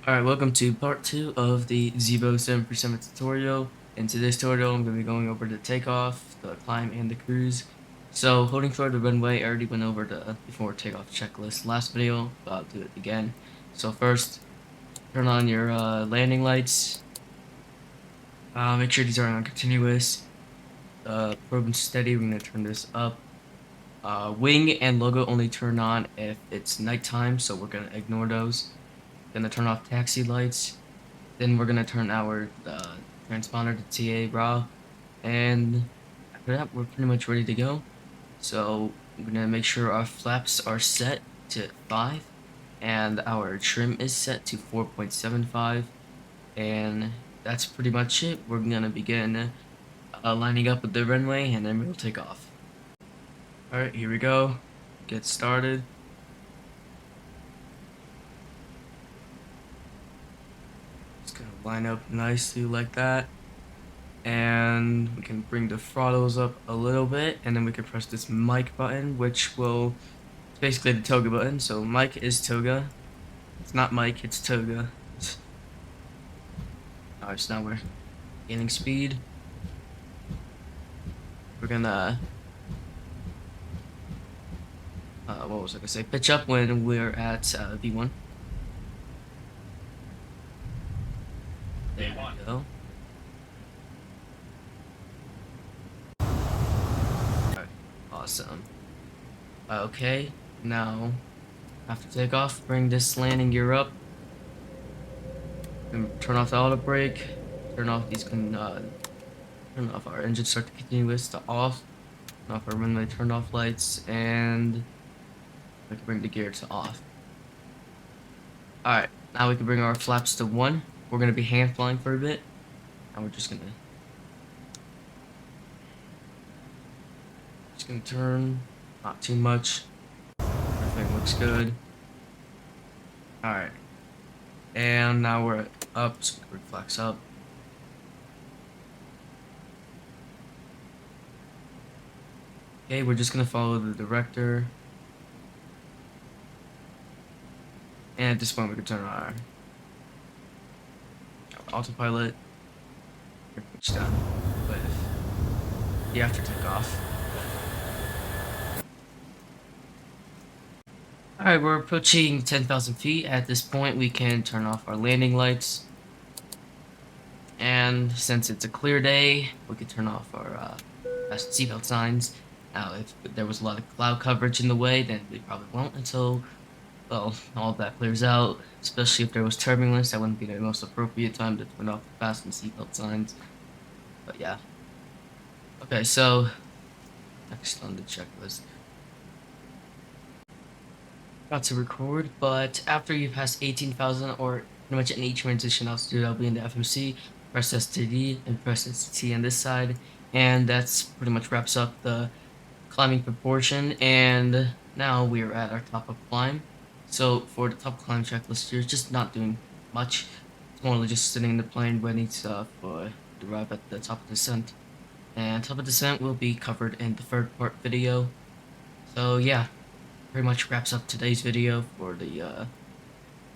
Alright, welcome to part 2 of the Zibo 747 tutorial. In today's tutorial, I'm going to be going over the takeoff, the climb, and the cruise. So, holding toward the runway, I already went over the before takeoff checklist last video, but I'll do it again. So first, turn on your landing lights. Make sure these are on continuous. Probe and steady, we're going to turn this up. Wing and logo only turn on if it's nighttime, so we're going to ignore those. Gonna turn off taxi lights. Then we're gonna turn our transponder to TA raw, and after that we're pretty much ready to go. So I'm gonna make sure our flaps are set to 5, and our trim is set to 4.75, and that's pretty much it. We're gonna begin lining up with the runway, and then we'll take off. All right, here we go. Get started. Just gonna line up nicely like that. And we can bring the throttles up a little bit, and then we can press this mic button, which will, it's basically the toga button. So mic is toga. It's not mic, it's toga. Alright, so now we're gaining speed. We're gonna, what was I gonna say? Pitch up when we're at V1. There we go. Alright, awesome. Okay, now after takeoff, bring this landing gear up. And turn off the auto brake. Turn off these turn off our engine start to continuous to off. Turn off our runway turn off lights, and we can bring the gear to off. Alright, now we can bring our flaps to 1. We're gonna be hand flying for a bit. And we're just gonna turn, not too much. Everything looks good. Alright. And now we're up, so we can flex up. Okay, we're just gonna follow the director. And at this point we can turn on our autopilot. Switch down with the after takeoff. Alright, we're approaching 10,000 feet. At this point we can turn off our landing lights. And since it's a clear day, we could turn off our seatbelt signs. Now, if there was a lot of cloud coverage in the way, then we probably won't until, well, all of that clears out. Especially if there was turbulence, that wouldn't be the most appropriate time to turn off the fasten seatbelt signs. But yeah. Okay, so next on the checklist. About to record, but after you pass 18,000 or pretty much in each transition altitude, I'll be in the FMC. Press STD and press ST on this side, and that's pretty much wraps up the climbing proportion. And now we're at our top of climb. So for the top climb checklist, you're just not doing much. It's more like just sitting in the plane waiting for to arrive at the top of descent. And top of descent will be covered in the third part video. So yeah, pretty much wraps up today's video for the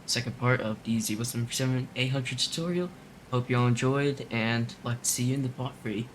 second part of the Zibo 747 800 tutorial. Hope you all enjoyed, and like to see you in the part 3.